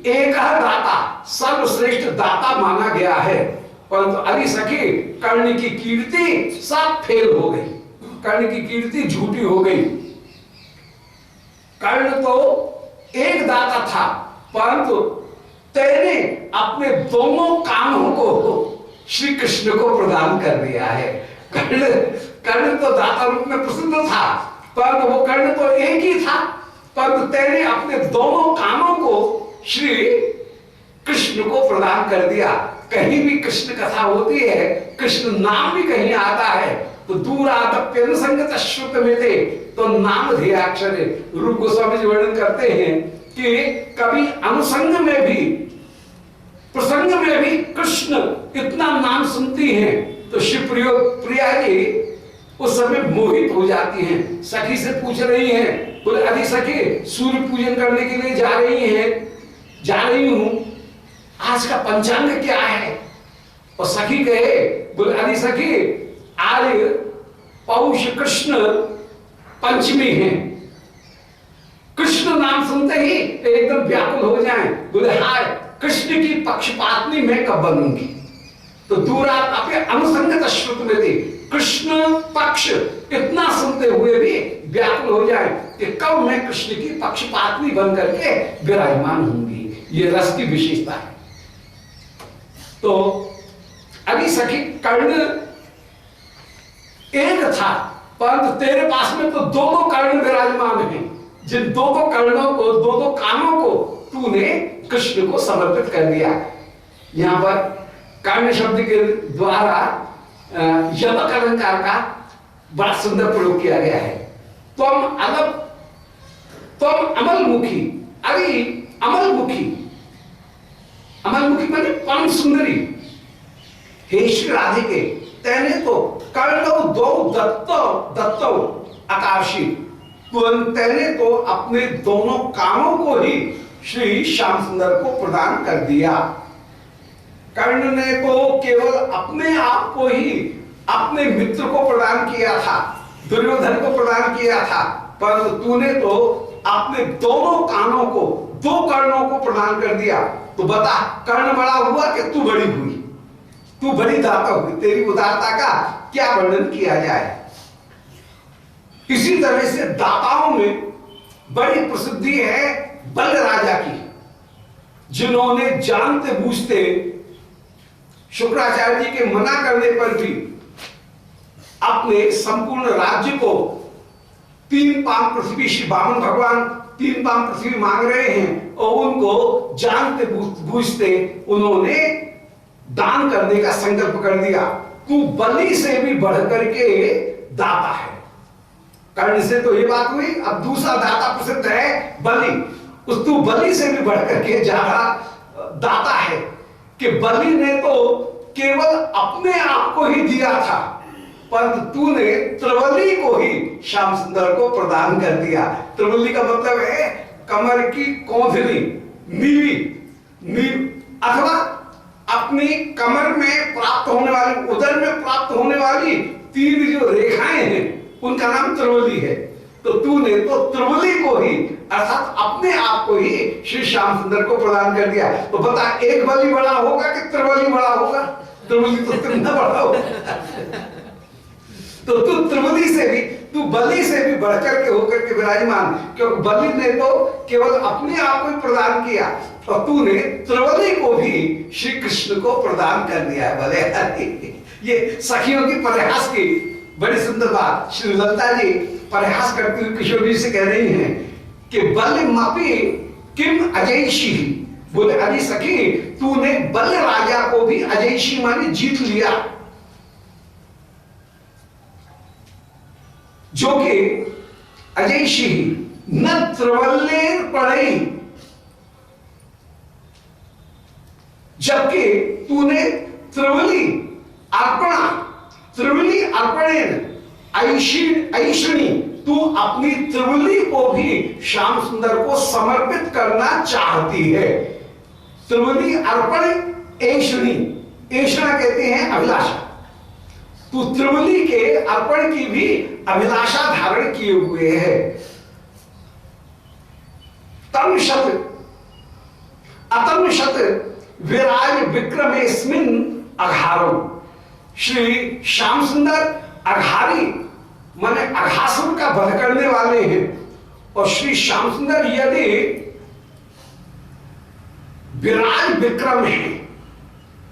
एक दाता, सर्वश्रेष्ठ दाता माना गया है, परंतु अरे सखी कर्ण की कीर्ति सब फेल हो गई, कर्ण की कीर्ति झूठी हो गई। कर्ण तो एक दाता था, परंतु तेने अपने दोनों कामों को श्री कृष्ण को प्रदान कर दिया है। कर्ण तो दाता रूप में प्रसिद्ध था, परंतु वो कर्ण तो एक ही था, परंतु तेने अपने दोनों कामों को श्री कृष्ण को प्रदान कर दिया। कहीं भी कृष्ण कथा होती है, कृष्ण नाम भी कहीं आता है, तो दूरादप्यनुसंगत श्रुत में थे तो नाम ध्येयाक्षरे। रूप गोस्वामी जी वर्णन करते हैं कि कभी अनुसंग में भी, प्रसंग में भी कृष्ण इतना नाम सुनती हैं तो शिव प्रिया जी उस समय मोहित हो जाती हैं। सखी से पूछ रही हैं, बोले अरे सखी सूर्य पूजन करने के लिए जा रही हूं, आज का पंचांग क्या है? और सखी कहे, बोले अरे सखी आज पौष कृष्ण पंचमी है। कृष्ण नाम सुनते ही एकदम व्याकुल हो जाएं, बोले हाय कृष्ण की पक्षपातनी मैं कब बनूंगी? तो दूरात अपने अनुसंगत श्रुत में थी, कृष्ण पक्ष इतना सुनते हुए भी व्याकुल हो जाए कि कब मैं कृष्ण की पक्षपातनी बन करके विराजमान होंगी। ये रस की विशेषता है। तो अभी सखी कर्ण एक था, परंतु तेरे पास में तो दो दो कर्ण विराजमान हैं, जिन दो दो कर्णों को, दो दो कामों को तूने कृष्ण को समर्पित कर दिया। यहां पर कर्ण शब्द के द्वारा यमक अलंकार का बड़ा सुंदर प्रयोग किया गया है। तुम अमलमुखी, अरे अमलमुखी, अमलमुखी माने परम सुंदरी, हे श्री राधिके तेने तो कर्णौ दो दत्तो आकाशी, तेने तो अपने दोनों कामों को ही श्री श्याम सुंदर को प्रदान कर दिया। कर्ण ने तो केवल अपने आप को ही अपने मित्र को प्रदान किया था, दुर्योधन को प्रदान किया था, पर तूने तो अपने दोनों कानों को, दो कर्णों को प्रदान कर दिया। तो बता कर्ण बड़ा हुआ कि तू बड़ी हुई? तू बड़ी दाता हुई। तेरी उदारता का क्या वर्णन किया जाए। इसी तरह से दाताओं में बड़ी प्रसिद्धि है बल राजा की, जिन्होंने जानते बूझते शुक्राचार्य जी के मना करने पर भी अपने संपूर्ण राज्य को, 3 पाम पृथ्वी, श्री वामन भगवान 3 पाम पृथ्वी मांग रहे हैं और उनको जानते बूझते उन्होंने दान करने का संकल्प कर दिया। तू बलि से भी बढ़कर के दाता है। कर्ण से तो ये बात हुई, अब दूसरा दाता प्रसिद्ध है बलि। उस तू बलि से भी बढ़कर के ज्यादा दाता है कि बलि ने तो केवल अपने आप को ही दिया था, पर तूने त्रिवली को ही श्याम सुंदर को प्रदान कर दिया। त्रिवली का मतलब है कमर की कौंधली, नीवी, अथवा अपनी कमर में प्राप्त होने वाली, उदर में प्राप्त होने वाली 3 जो रेखाएं हैं उनका नाम त्रिवली है। तो तूने तो त्रिवली को ही, अर्थात अपने आप को ही श्री श्याम सुंदर को प्रदान कर दिया। तो बता एक बलि बड़ा होगा कि त्रिवली बड़ा होगा? त्रिवली तो कितना बड़ा होगा। तो तू त्रिवली से भी, तू बलि से भी बढ़कर के होकर के विराजमान, क्योंकि बलि ने तो केवल अपने आप को ही प्रदान किया और तूने त्रिवली को भी श्री कृष्ण को प्रदान कर दिया है। भले ये सखियों की प्रयास की बड़ी सुंदर बात। श्री ललिता जी प्रयास करती हुई किशोर जी से कह रही हैं कि बल मापी किम अजयशी, बोले अरे सखी तूने बल राजा को भी अजयशी माने जीत लिया, जो कि अजयशी न त्रिवल्लेर पढ़ई, जबकि तूने त्रिवली अर्पणा, त्रिवली अर्पणेन ऐषणी, तू अपनी त्रिवली को भी श्याम सुंदर को समर्पित करना चाहती है। त्रिवली अर्पण ऐषणी, ऐषणा कहते हैं अभिलाषा। तू त्रिवली के अर्पण की भी अभिलाषा धारण किए हुए है। तम शत अतनुशत विराज विक्रमेस्मिन अघारो। श्री श्याम सुंदर अघारी माने अघासुर का वध करने वाले हैं, और श्री श्याम सुंदर यदि विराज विक्रम है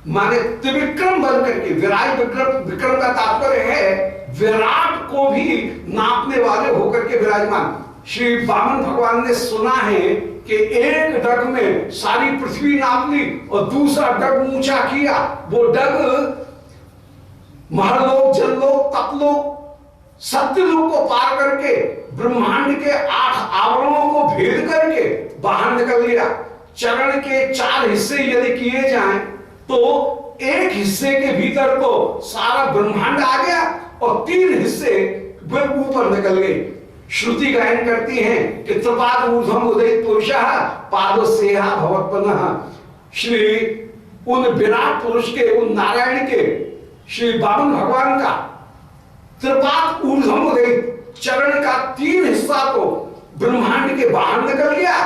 माने त्रिविक्रम बन करके, विराज विक्रम का तात्पर्य है विराट को भी नापने वाले होकर के विराजमान। श्री वामन भगवान ने सुना है कि एक डग में सारी पृथ्वी नाप ली और दूसरा डग ऊंचा किया, वो डग महलोक, जललोक, तपलोक, सत्यलोक को पार करके ब्रह्मांड के 8 आवरणों को भेद करके बाहर निकल गया। चरण के 4 हिस्से यदि किए जाएं तो एक हिस्से के भीतर तो सारा ब्रह्मांड आ गया और 3 हिस्से ऊपर निकल गए। श्रुति गायन करती है कि त्रिपाद ऊर्ध्वम उदयित पुरुषः पादोसेहा भवत्पनः। श्री उन विराट पुरुष के, उन नारायण के, श्री वामन भगवान का त्रिपाद ऊर्ध्वम उदयित चरण का 3 हिस्सा तो ब्रह्मांड के बाहर निकल गया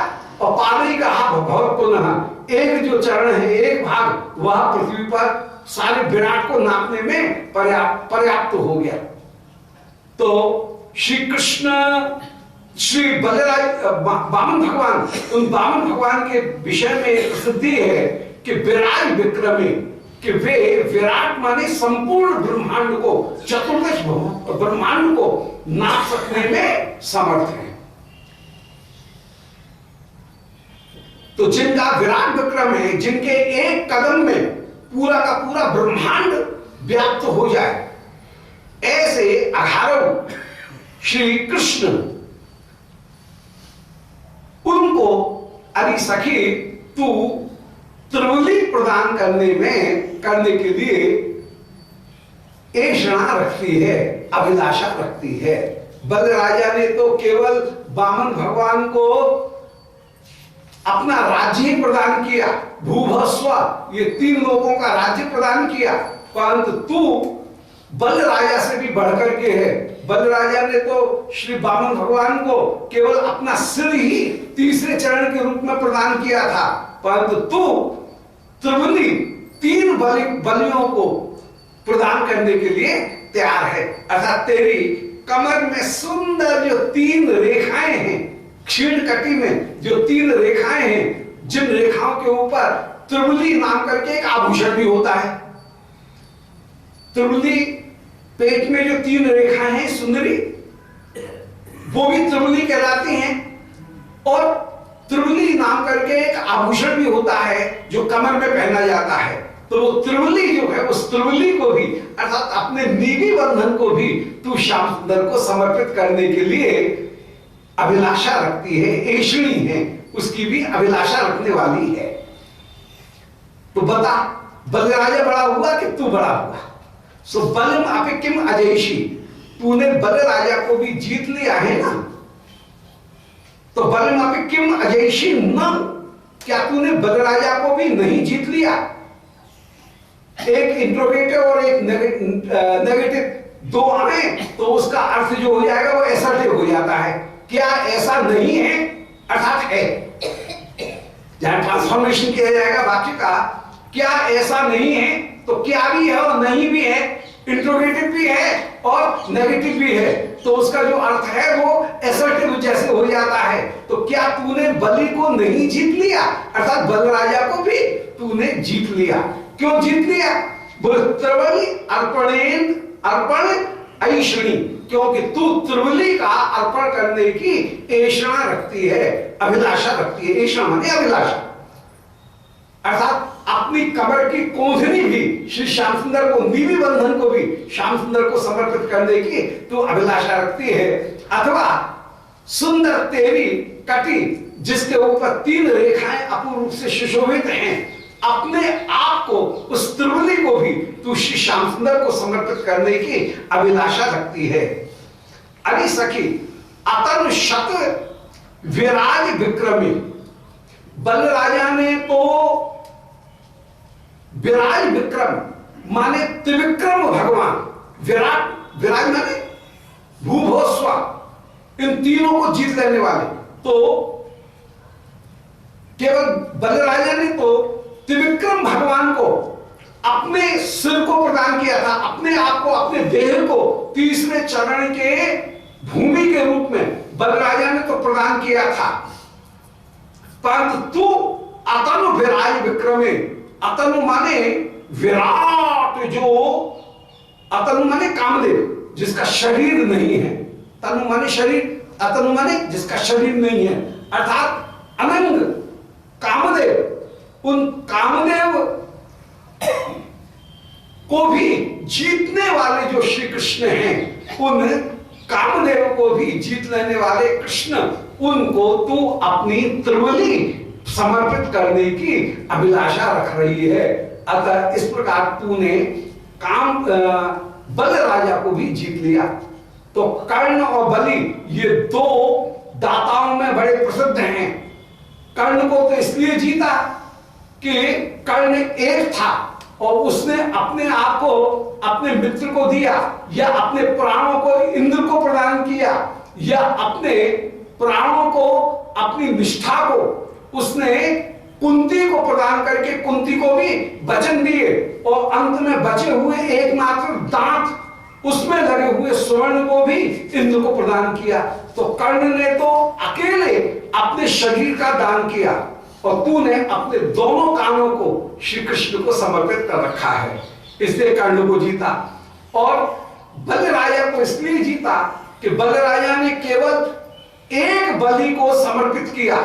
और पादई कहा भवत्पनः, एक जो चरण है, एक भाग, वह पृथ्वी पर सारे विराट को नापने में पर्याप्त हो गया। तो श्री कृष्ण, श्री बलराज वामन भगवान, उन वामन भगवान के विषय में प्रसिद्धि है कि विराज विक्रमे, कि वे विराट माने संपूर्ण ब्रह्मांड को, चतुर्दश ब्रह्मांड को नाप सकने में समर्थ है। तो जिनका विराट विक्रम है, जिनके एक कदम में पूरा का पूरा ब्रह्मांड व्याप्त हो जाए, ऐसे अघारव श्री कृष्ण, उनको अरे सखी तू त्रिवली प्रदान करने के लिए ऐषणा रखती है, अभिलाषा रखती है। बलराजा ने तो केवल वामन भगवान को अपना राज्य ही प्रदान किया, भूभस्व, ये 3 लोगों का राज्य प्रदान किया, परंतु तू बलराजा से भी बढ़कर के है। बलराजा ने तो श्री वामन भगवान को केवल अपना सिर ही तीसरे चरण के रूप में प्रदान किया था, परंतु तू त्रिवली 3 बलियों को प्रदान करने के लिए तैयार है। अर्थात तेरी कमर में सुंदर जो 3 रेखाएं हैं, क्षीण कटी में जो 3 रेखाएं हैं, जिन रेखाओं के ऊपर त्रिवली नाम करके एक आभूषण भी होता है। त्रिवली पेट में जो 3 रेखाएं हैं सुंदरी, वो भी त्रिवली कहलाती हैं, और त्रिवली नाम करके एक आभूषण भी होता है जो कमर में पहना जाता है। तो वो त्रिवली जो है, उस त्रिवली को भी अर्थात अपने नीवी बंधन को भी तू श्याम सुंदर को समर्पित करने के लिए अभिलाषा रखती है, ऐषणी है, उसकी भी अभिलाषा रखने वाली है। तो बता, बलराजा बड़ा हुआ कि तू बड़ा हुआ? सो बलम अपि किम अजयशी, तूने बलराजा को भी जीत लिया है ना, तो बलम अपि किम अजयशी न, क्या तूने बलराजा को भी नहीं जीत लिया? एक इंट्रोगेटिव और एक नेगेटिव 2 आए तो उसका अर्थ जो हो जाएगा वो असर्टिव हो जाता है। क्या ऐसा नहीं है अर्थात है, जहां ट्रांसफॉर्मेशन किया जाएगा वाक्य का, क्या ऐसा नहीं है तो क्या भी है और नहीं भी है, इंट्रोगेटिव भी है और नेगेटिव भी है, तो उसका जो अर्थ है वो असर्टिव जैसे हो जाता है। तो क्या तूने बलि को नहीं जीत लिया, अर्थात बलराजा को भी तूने जीत लिया। क्यों जीत लिया? बोले त्रिवली अर्पणेन अर्पण ऐषणी, क्योंकि तू त्रिवली का अर्पण करने की ऐषणा रखती है, अभिलाषा रखती है। ऐषणा माने अभिलाषा, अर्थात अपनी कमर की कोंधनी भी श्री श्याम सुंदर को, नीवी बंधन को भी श्याम सुंदर को समर्पित करने की तू अभिलाषा रखती है। अथवा सुंदर तेरी कटी जिसके ऊपर 3 रेखाएं अपूर्व रूप से सुशोभित हैं, अपने आप को, उस त्रिवली को भी तू श्री श्याम सुंदर को समर्पित करने की अभिलाषा रखती है। अरे सखी अतनु शत विराज विक्रमी, बलराजा ने तो विराज विक्रम माने त्रिविक्रम भगवान, विराट, विराज माने भूभस्व, इन तीनों को जीत लेने वाले। तो केवल बलराजा ने अपने आप को, अपने देह को तीसरे चरण के भूमि के रूप में बलराजा ने तो प्रदान किया था, परंतु तू अतनु विराज विक्रमे, अतनु माने विराट, जो अतनु माने कामदेव जिसका शरीर नहीं है, तनु माने शरीर, अतनु माने जिसका शरीर नहीं है, अर्थात अनंग कामदेव, उन कामदेव को भी जीतने वाले जो श्री कृष्ण हैं, उन कामदेव को भी जीत लेने वाले कृष्ण, उनको तू अपनी त्रिवली समर्पित करने की अभिलाषा रख रही है। अतः इस प्रकार तूने बल राजा को भी जीत लिया। तो कर्ण और बलि ये दो दाताओं में बड़े प्रसिद्ध हैं। कर्ण को तो इसलिए जीता कि कर्ण एक था और उसने अपने आप को अपने मित्र को दिया, या अपने प्राणों को इंद्र को प्रदान किया, या अपने प्राणों को, अपनी निष्ठा को उसने कुंती को प्रदान करके कुंती को भी वचन दिए, और अंत में बचे हुए एकमात्र दांत उसमें लगे हुए स्वर्ण को भी इंद्र को प्रदान किया। तो कर्ण ने तो अकेले अपने शरीर का दान किया, और तूने अपने दोनों कानों को श्री कृष्ण को समर्पित कर रखा है, इसलिए कर्ण को जीता। और बलराजा को इसलिए जीता कि बलराजा ने केवल एक बलि को समर्पित किया,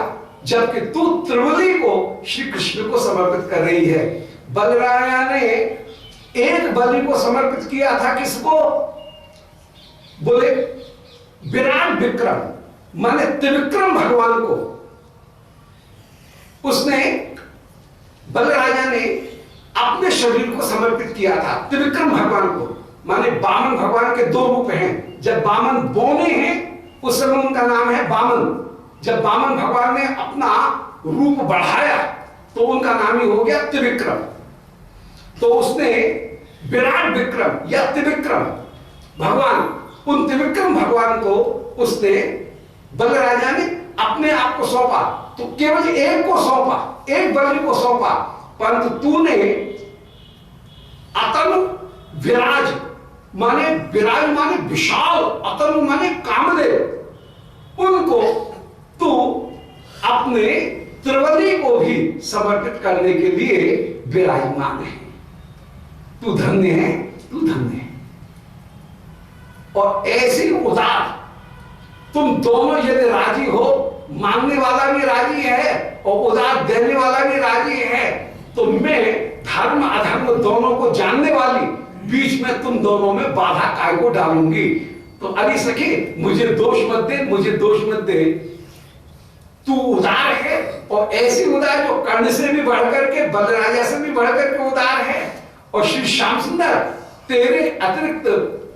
जबकि तू त्रिवली को श्री कृष्ण को समर्पित कर रही है। बलराजा ने एक बलि को समर्पित किया था, किसको? बोले विराट विक्रम माने त्रिविक्रम भगवान को। उसने, बलराजा ने अपने शरीर को समर्पित किया था त्रिविक्रम भगवान को, माने वामन भगवान के दो रूप हैं। जब वामन बोने हैं उस समय उनका नाम है वामन, जब वामन भगवान ने अपना रूप बढ़ाया तो उनका नाम ही हो गया त्रिविक्रम। तो उसने विराट विक्रम या त्रिविक्रम भगवान, उन त्रिविक्रम भगवान को उसने, बलराजा ने अपने आप को सौंपा। तो केवल एक को सौंपा, एक बलि को सौंपा, परंतु तूने अतनु विराज माने विशाल, अतनु माने कामदेव, उनको तू अपने त्रिवली को भी समर्पित करने के लिए विराजमान है। तू धन्य है, तू धन्य है। और ऐसे उदार तुम दोनों यदि राजी हो, मांगने वाला भी राजी है और उदार देने वाला भी राजी है, तो मैं धर्म अधर्म दोनों को जानने वाली बीच में तुम दोनों में बाधा काय को डालूंगी। तो अरे सखी मुझे दोष मत दे, मुझे दोष मत दे, तू उदार है, और ऐसी उदार जो कर्ण से भी बढ़कर के, बलराजा से भी बढ़कर के उदार है। और श्री श्याम सुंदर तेरे अतिरिक्त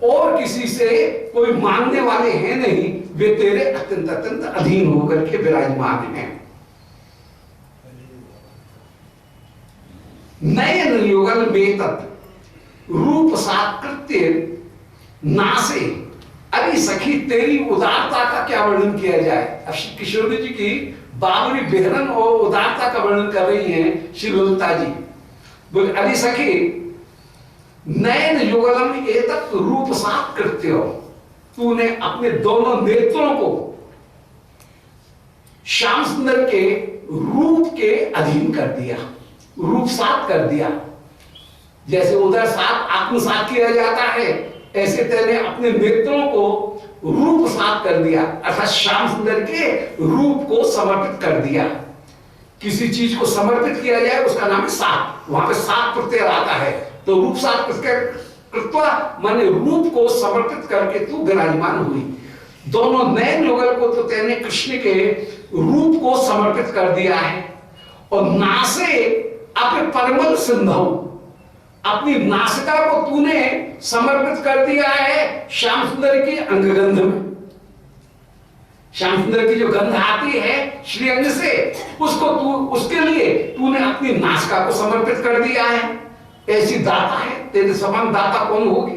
और किसी से कोई मांगने वाले हैं नहीं, वे तेरे अत्यंत अत्यंत अधीन होकर के विराजमान हैं। नयन युगल में तत् रूप साकृत्य नासे। अरे सखी तेरी उदारता का क्या वर्णन किया जाए। अब श्री किशोर जी की बाबरी बेहरन और उदारता का वर्णन कर रही हैं श्री ललिता जी। बोले अरे सखी नयन युगलम एतत् रूप साकृत्य, तूने अपने दोनों नेत्रों को श्याम सुंदर के रूप के अधीन कर दिया, रूप सात कर दिया। जैसे उधर सात आत्मसात किया जाता है, ऐसे तेने अपने नेत्रों को रूप सात कर दिया, अर्थात श्याम सुंदर के रूप को समर्पित कर दिया। किसी चीज को समर्पित किया जाए उसका नाम है सात, वहां पे सात प्रत्यय आता है। तो रूप सात कृत्वा माने रूप को समर्पित करके तू विराजमान हुई। दोनों नयन युगल को तो तेने कृष्ण के रूप को समर्पित कर दिया है। और नासे अपने परमल सिंधु, अपनी नासिका को तूने समर्पित कर दिया है श्याम सुंदर की अंगगंध में। श्याम सुंदर की जो गंध आती है श्रीअंग से, उसको तू, उसके लिए तूने अपनी नासिका को समर्पित कर दिया है। ऐसी दाता है, तेरे समान दाता कौन होगी।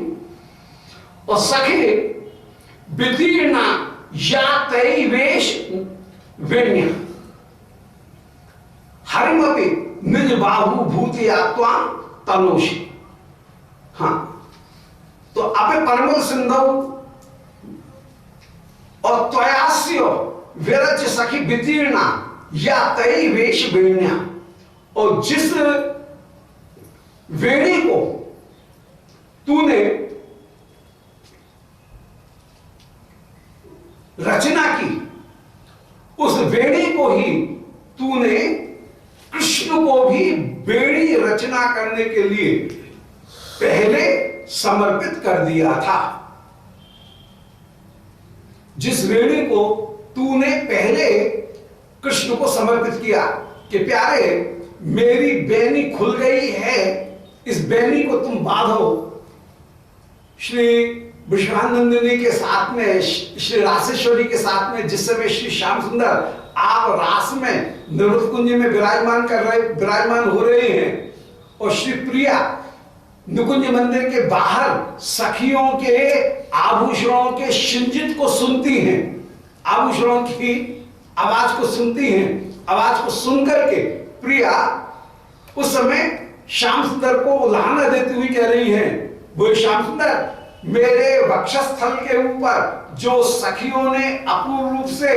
और सखे विदीर्णा या तय वेश वेण्य हरिमपि निज बाहु भूति आत्मा तनोषि। हाँ, अपे परमल सिंधु और त्वयास्य विरच सखी वितीर्णा या तई वेश वेण्या। और जिस वेणी को तूने रचना की, उस वेणी को ही तूने कृष्ण को भी वेणी रचना करने के लिए पहले समर्पित कर दिया था। जिस वेणी को तूने पहले कृष्ण को समर्पित किया कि प्यारे मेरी बेनी खुल गई है, इस बेनी को तुम बांधो। श्री विश्वानंदिनी के साथ में, श्री रासेश्वरी के साथ में जिस समय श्री श्याम सुंदर आप रास में निरुद्ध कुंज में विराजमान हो रहे हैं और श्री प्रिया निकुंज मंदिर के बाहर सखियों के आभूषणों के शिंजित को सुनती हैं, आभूषणों की आवाज को सुनती हैं। आवाज को सुनकर के प्रिया उस समय श्याम सुंदर को उल्हाना देती हुई कह रही हैं, वो श्याम सुंदर मेरे वक्षस्थल के ऊपर जो सखियों ने अपूर्व रूप से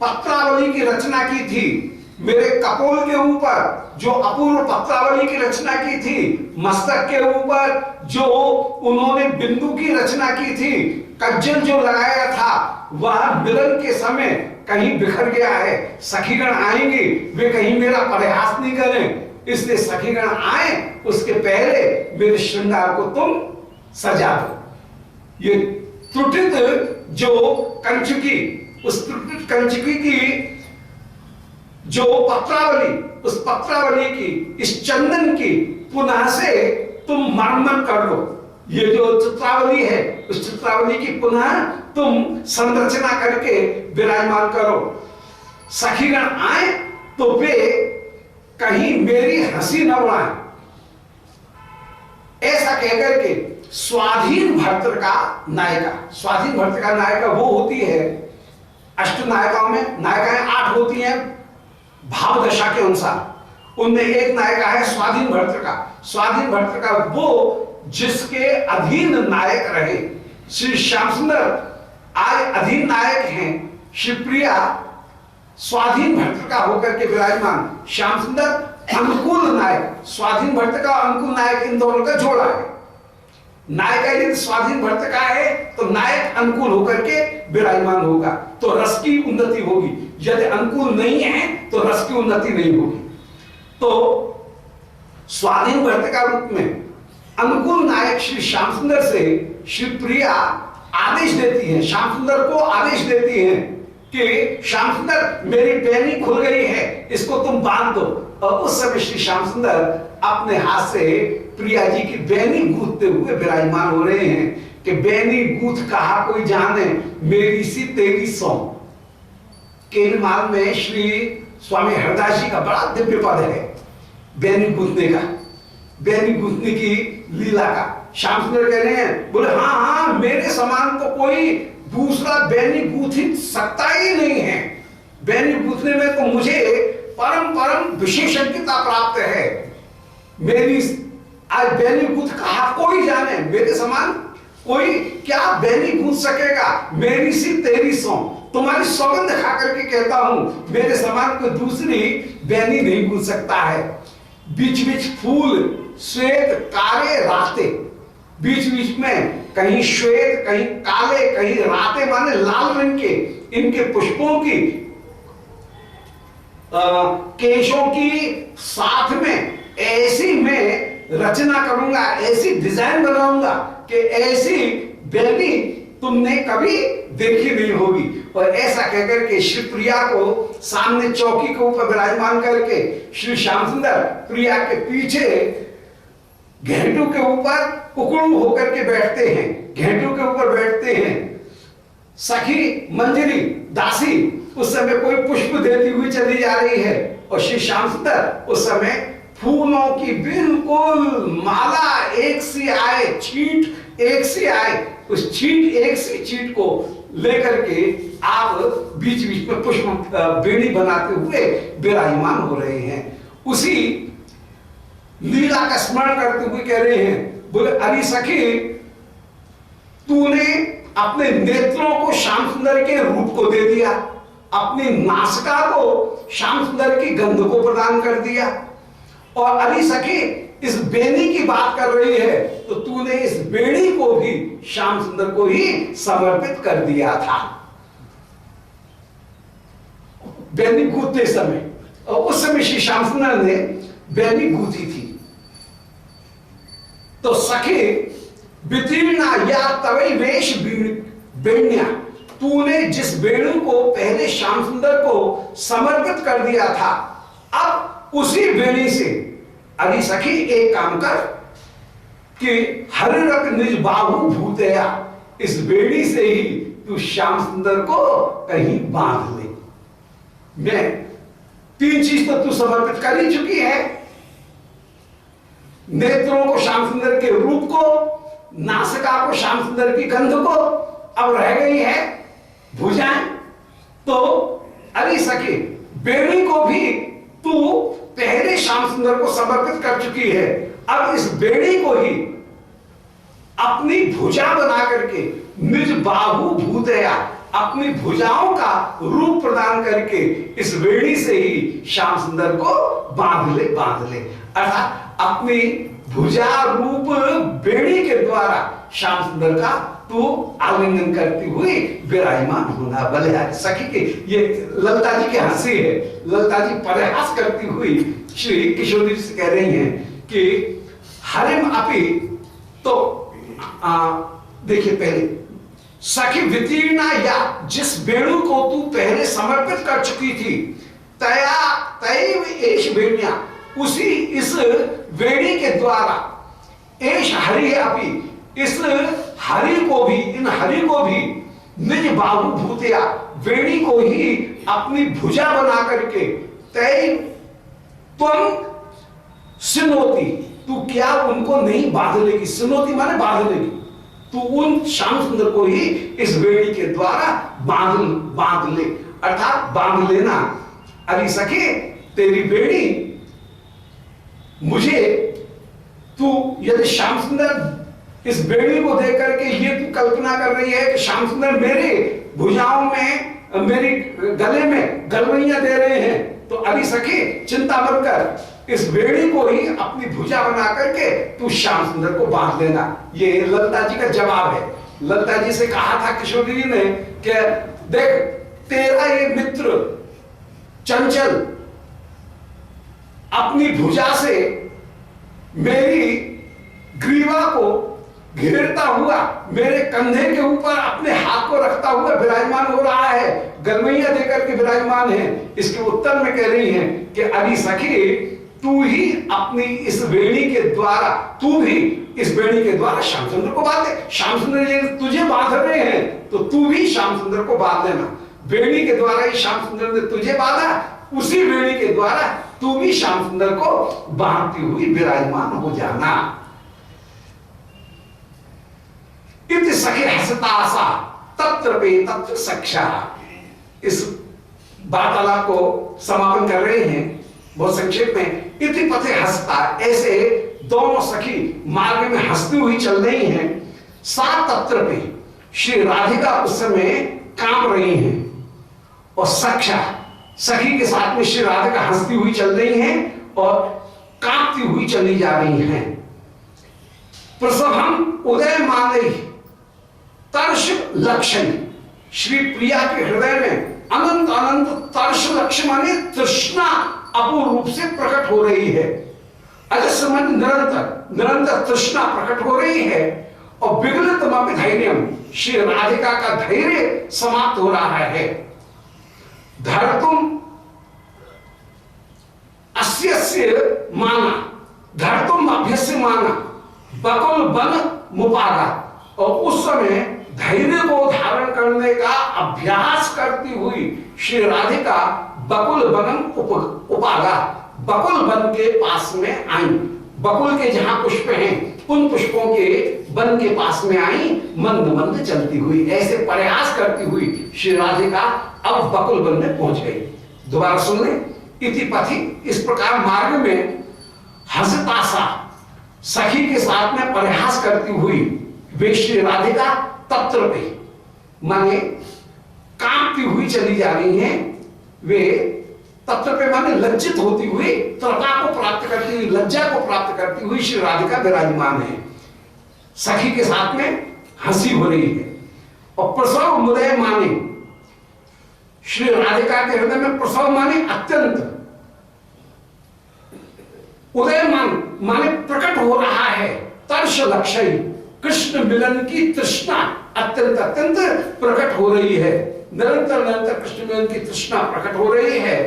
पत्रावली की रचना की थी, मेरे कपोल के ऊपर जो अपूर्व पत्रावली की रचना की थी, मस्तक के ऊपर जो उन्होंने बिंदु की रचना की थी, कज्जल जो लगाया था वह मिलन के समय कहीं बिखर गया है। सखीगण आएंगे, वे कहीं मेरा परिहास नहीं करें, इसलिए सखीगण आए उसके पहले मेरे श्रृंगार को तुम सजा दो। ये त्रुटित जो कंचुकी, उस त्रुटित कंचुकी की जो पत्रावली, उस पत्रावली की, इस चंदन की पुनः से तुम मरम्मत कर लो। ये जो चित्रावली है, उस चित्रावली की पुनः तुम संरचना करके विराजमान करो। सखीगण आए तो वे कहीं मेरी हंसी न उड़ाएं। ऐसा कहकर के स्वाधीन भर्तृ का नायिका, स्वाधीन भर्तृ का नायिका वो होती है, अष्ट नायिकाओं में नायिकाएं 8 होती हैं भाव दशा के अनुसार, उनमें एक नायिका है स्वाधीन भर्तृ का। स्वाधीन भर्तृ का वो जिसके अधीन नायक रहे। श्री श्याम सुंदर आज अधीन नायक हैं, श्री प्रिया स्वाधीन भर्तृ का होकर के विराजमान, श्याम सुंदर अनुकूल नायक। स्वाधीन भर्तृ का अनुकूल नायक, इन दोनों का जोड़ा है। नायिका यदि स्वाधीन भर्तृ का है तो नायक अनुकूल होकर के विराजमान होगा तो रस की उन्नति होगी, यदि अनुकूल नहीं है तो रस की उन्नति नहीं होगी। तो स्वाधीन भर्तृ का रूप में अनुकूल नायक श्री श्याम सुंदर से श्री प्रिया आदेश देती है, श्याम सुंदर को आदेश देती है कि श्याम सुंदर मेरी बेनी खुल गई है, इसको तुम बांध दो। और उस समय श्री श्याम सुंदर अपने हाथ से प्रिया जी की बेनी गूंथते हुए विराजमान हो रहे हैं कि बेनी गूंथ कहा कोई जाने, मेरी सी तेरी सौ। केलमाल में श्री स्वामी हरदास जी का बड़ा दिव्य पद है बेनी गूंथने का, बेनी गूंथने की लीला का। श्याम सुंदर कह रहे हैं, बोले हाँ हाँ मेरे समान तो कोई दूसरा बेनी गूंथ सकता ही नहीं है। बेनी गूंथने में तो मुझे परम परम विशेषज्ञता प्राप्त है। मेरी आज बेनी गूंथ कहा कोई जाने, मेरे समान कोई क्या बेनी गूंथ सकेगा। मेरी सी तेरी सौ, तुम्हारी सौगंध खा करके कहता हूं मेरे समान कोई दूसरी बेनी नहीं गूंथ सकता है। बीच बीच फूल श्वेत काले राते, बीच बीच में कहीं श्वेत कहीं काले कहीं राते माने लाल रंग के इनके पुष्पों की केशों की साथ में ऐसी मैं रचना करूंगा, ऐसी डिजाइन बनाऊंगा कि ऐसी बेनी तुमने कभी देखी नहीं होगी। और ऐसा कहकर के श्री प्रिया को सामने चौकी के ऊपर विराजमान करके श्री श्याम सुंदर प्रिया के पीछे घेंटू के ऊपर कुकड़ू होकर के बैठते हैं, घेंटू के ऊपर बैठते हैं। सखी मंजरी दासी उस समय कोई पुष्प देती हुई चली जा रही है और श्री श्याम सुंदर उस समय फूलों की बिल्कुल माला एक सी आए, छींट एक सी आए, उस छींट एक सी छींट को लेकर के आप बीच बीच में पुष्प बेड़ी बनाते हुए विराजमान हो रहे हैं। उसी लीला का स्मरण करते हुए कह रहे हैं, बोले अरे सखी तूने अपने नेत्रों को श्याम सुंदर के रूप को दे दिया, अपनी नासिका को श्याम सुंदर की गंध को प्रदान कर दिया। और अली सखी इस बेनी की बात कर रही है तो तूने इस बेड़ी को भी श्याम सुंदर को ही समर्पित कर दिया था बेनी गूंथते समय। और उस समय श्री श्याम सुंदर ने बेनी गूंथी थी। तो सखी वितीर्णा या तवई वेश बेण्या, तूने जिस बेणु को पहले श्याम सुंदर को समर्पित कर दिया था, अब उसी बेणी से अरे सखी एक काम कर कि हरिरक निज बाहु भूतया, इस बेड़ी से ही तू श्याम सुंदर को कहीं बांध ले। मैं 3 चीज तो तू समर्पित कर ही चुकी है, नेत्रों को श्याम सुंदर के रूप को, नासिका को श्याम सुंदर की गंध को, अब रह गई है भुजाएं। तो अरे सखी बेड़ी को भी तू पहले श्याम सुंदर को समर्पित कर चुकी है, अब इस बेड़ी को ही अपनी भुजा बना करके निज बाहु भूतया, अपनी भुजाओं का रूप प्रदान करके इस बेड़ी से ही श्याम सुंदर को बांध ले। अर्थात अपनी भुजा रूप बेड़ी के द्वारा श्याम सुंदर का तू आलिंगन करती हुई विराजमान होना। भले सखी के ये ललिता जी की हंसी है, ललिता जी परिहास करती हुई श्री किशोरी से कह रही हैं कि हरिम अपि, तो देखिए पहले सखी वितीर्णा या जिस बेणु को तू पहले समर्पित कर चुकी थी, तया तैव एष बेण्या, उसी इस वेणी के द्वारा एष हरि अपि, इस हरि को भी, इन हरि को भी निज बाहु भूतया, वेणी को ही अपनी भुजा बना करके तय त्वं सिनोती, तू क्या उनको नहीं बांध लेगी, सिनोती माने बांध लेगी, तू उन श्याम सुंदर को ही इस वेणी के द्वारा बांध ले। अर्थात बांध लेना। अरे सखी तेरी बेड़ी मुझे, तू यदि श्याम सुंदर इस बेड़ी को देख करके ये तू कल्पना कर रही है कि श्याम सुंदर मेरे भुजाओं में, मेरी गले में गलवैया दे रहे हैं, तो अरे सखी चिंता मत कर, इस बेड़ी को ही अपनी भुजा बना करके तू श्याम सुंदर को बांध लेना। ये ललिता जी का जवाब है। ललिता जी से कहा था किशोरी जी ने कि देख तेरा ये मित्र चंचल अपनी भुजा से मेरी ग्रीवा को घेरता हुआ मेरे कंधे के ऊपर अपने हाथ को रखता हुआ विराजमान हो रहा है, गलवैया देकर के विराजमान है। इसके उत्तर में कह रही हैं कि अरे सखी तू ही अपनी इस वेणी के द्वारा, तू भी इस वेणी के द्वारा श्याम सुंदर को बांध ले। श्याम सुंदर ये तुझे बांध रहे हैं तो तू भी श्याम सुंदर को बांध लेना। वेणी के द्वारा ही श्याम सुंदर ने तुझे बांधा, उसी वेणी के द्वारा तू भी श्याम सुंदर को बांधती हुई विराजमान हो जाना। इति सखी हसतासा तत्र पे तत्र सक्षा। इस वार्तालाप को समापन कर रहे हैं बहुत संक्षेप में। इति पथे हंसता, ऐसे दोनों सखी मार्ग में हंसती हुई चल रही हैं। सात तत्र पे श्री राधिका उस समय काम रही हैं और सक्षा सखी के साथ में श्री राधिका हंसती हुई चल रही हैं और कांपती हुई चली जा रही हैं। प्रसभम उदय माने तर्ष लक्षण, श्री प्रिया के हृदय में अनंत अनंत तर्ष लक्ष्य माने तृष्णा अपूर्ण रूप से प्रकट हो रही है। अजस्र मन निरंतर निरंतर तृष्णा प्रकट हो रही है और विगलित मपि धैर्यम, श्री राधिका का धैर्य समाप्त हो रहा है। धर्तुम अस्यस्य माना, धर्तुम अभ्यस्य माना बकुल बन मुपागा, और उस समय धैर्य को धारण करने का अभ्यास करती हुई श्री राधिका बकुल बनम उपागा, बकुल वन के पास में आई। बकुल के जहां पुष्प हैं उन पुष्पों के वन के पास में आई, मंद मंद चलती हुई, ऐसे प्रयास करती हुई श्री राधिका अब बकुल वन में पहुंच गई। दोबारा सुन लें। इति पथि, इस प्रकार मार्ग में हंसतासा सखी के साथ में प्रयास करती हुई वे श्री राधिका तत्र पे माने कांपती हुई चली जा रही हैं, वे तत्र पे माने लज्जित होती हुई, त्रता को प्राप्त करती हुई, लज्जा को प्राप्त करती हुई श्री राधिका विराजमान है। सखी के साथ में हंसी हो रही है। और प्रसव मुदय माने, श्री राधिका के हृदय में प्रसव माने अत्यंत, उदयमान माने प्रकट हो रहा है, तर्ष लक्ष्य कृष्ण मिलन की तृष्णा अत्यंत अत्यंत प्रकट हो रही है। निरंतर निरंतर कृष्ण मिलन की तृष्णा प्रकट हो रही है।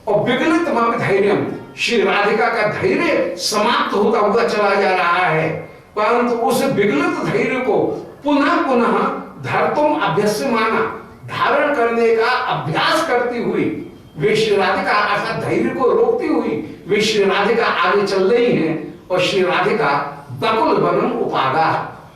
और विगलित मम धैर्यम, श्री राधिका का धैर्य समाप्त होता हुआ चला जा रहा है, परंतु उस विगलित धैर्य को पुनः पुनः धर्तुम अभ्यस्यमाना, धारण करने का अभ्यास करती हुई वे श्री राधिका अर्थात धैर्य को रोकती हुई वे श्री राधिका आगे चल रही हैं। और श्री राधिका बकुल बनम उपागा,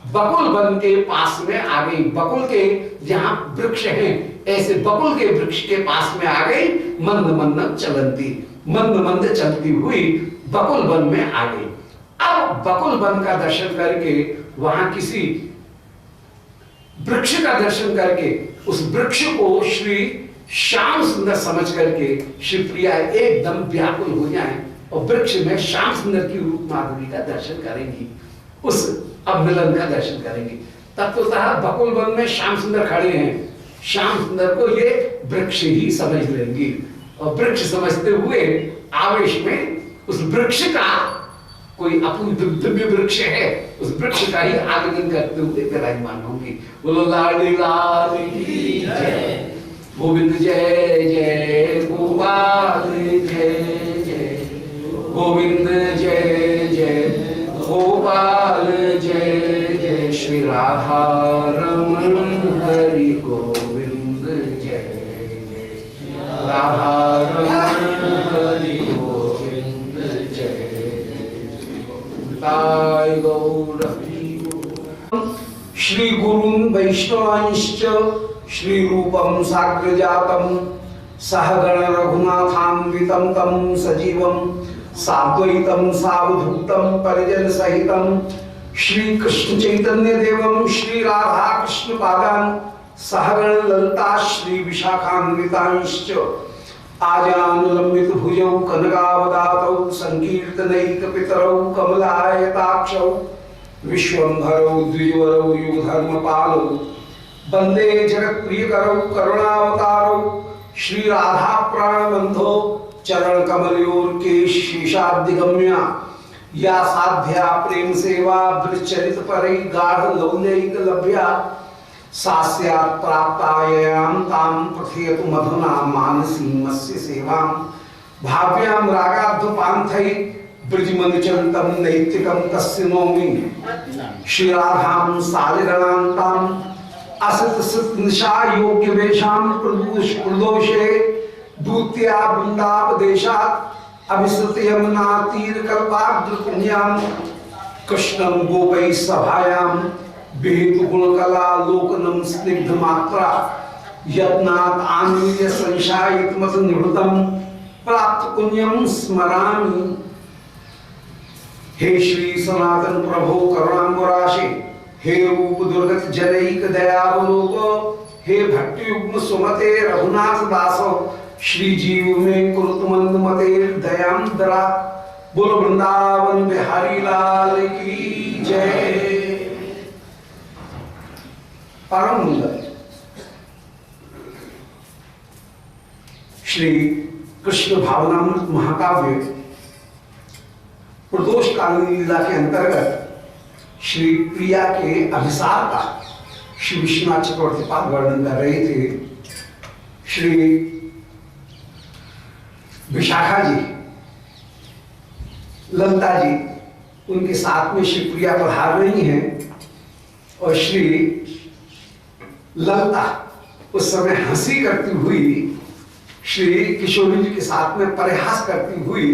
बकुल वन के पास में आ गई। बकुल के जहां वृक्ष हैं, ऐसे बकुल के वृक्ष के पास में आ गई। मंद मंद चलती, मंद मंद चलती हुई बकुल वन में आ गई। अब बकुल वन का दर्शन करके, वहां किसी वृक्ष का दर्शन करके, उस वृक्ष को श्री श्याम सुंदर समझ करके श्री प्रिया एकदम व्याकुल हो जाएं और वृक्ष में श्याम सुंदर की रूप माधुरी का दर्शन करेंगी, उस अवमिलन का दर्शन करेंगी। तत्वतः बकुल वन में श्याम सुंदर खड़े हैं, श्याम सुंदर को ये वृक्ष ही समझ लेंगी। और वृक्ष समझते हुए आवेश में उस वृक्ष का कोई अपूर्व दिव्य वृक्ष है, उस वृक्ष का ही आलिंगन करते हुए विराजमान होंगी। बोलो लाडी लाल की जय, गोविंद जय जय, गोपाल जय जय, गोविंद जय जय, गोपाल जय जय, श्री राधा रमण हरि गोविंद जय जय, राधा रमण हरि गोविंद जय जय, गौर श्री गुरुन् वैष्णवांश्च श्री रूपम साग्र जातम सहगण रघुनाथान्वितं तं सजीवं साद्वैतं सावधूतं परिजन सहितं श्री कृष्ण चैतन्य देवं श्री राधा कृष्ण पादान सहगण ललिता श्री विशाखान्वितांश्च आजानुलंबित भुजौ कनकावदातौ संकीर्तनैक पितरौ कमलायताक्षौ विश्वंभरौ द्विजवरौ युगधर्मपालौ वंदे जगत प्रिय करौ करुणावतारौ श्री राधा प्राणबंधो चरण कमलयोर के शीशादिगम्या या साध्या प्रेम सेवा वृचरित परै गाढ़ लौल्यैक लभ्या सास्यात् प्राप्तायां तां प्रथयतु मधुना मानसीमस्य सेवां भाव्यां रागाद्वपान्थै ब्रजमनुचरितं नैतिकं तस्य नौमि श्री राधां सालिगणान्तां असत सत निशा योग्य वेशाम प्रदोषे दूत्या वृंदापदेशात् अभिसृत यमुना तीर कल्पाद्र पुण्याम कृष्णं गोपै सभायां विहित गुणकला लोकनम स्निग्ध मात्रा यत्नात् आनीय संशायित मत निवृतम प्राप्त पुण्यम स्मरामि। हे श्री सनातन प्रभो करुणाम्बुराशे, हे रूप दुर्गत जनैक दयावलोक, हे भट्ट युग्म सुमते रघुनाथ दासो श्री जीव में कुरुत मंद मते दयाम दरा। बोलो वृंदावन बिहारी लाल की जय। परम सुंदर श्री कृष्ण भावनामृत महाकाव्य प्रदोष कालीन लीला के अंतर्गत श्री प्रिया के अभिसार का श्री विश्वनाथ चक्रवर्ती पाद वर्णन कर रहे थे। श्री विशाखा जी, ललिता जी उनके साथ में श्री प्रिया पधार रही हैं और श्री ललिता उस समय हंसी करती हुई श्री किशोरी जी के साथ में परिहास करती हुई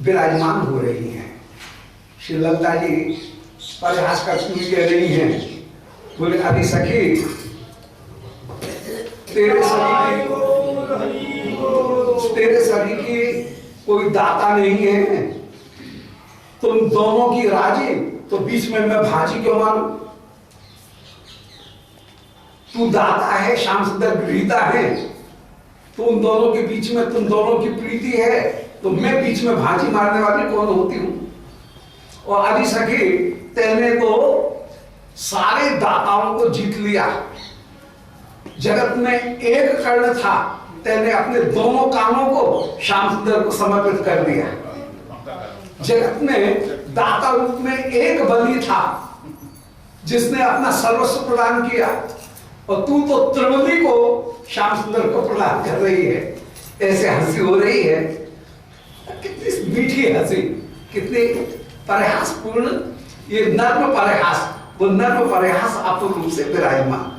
विराजमान हो रही हैं। श्री ललिता जी परिहास करती हुई कह रही हैं, बोले अरे सखी तेरे शरीर की कोई दाता नहीं है, तुम दोनों की राजी, तो बीच में मैं भाजी क्यों मानूं? तू दाता है, श्याम सुंदर गृहीता है, तो उन दोनों के बीच में तुम दोनों की प्रीति है, तो मैं बीच में भाजी मारने वाली कौन होती हूं? और आदि सखी तेने तो सारे दाताओं को जीत लिया। जगत में एक कर्ण था, तेने अपने दोनों कानों को श्याम सुंदर को समर्पित कर दिया। जगत में दाता रूप में एक बलि था जिसने अपना सर्वस्व प्रदान किया, और तू तो त्रिबली को श्याम सुंदर को प्रदान कर रही है। ऐसे हंसी हो रही है, कितनी मीठी हंसी, कितनी परिहास पूर्ण, ये नर्म परिहास, वो नर्म परिहास आप रूप से विराजमान।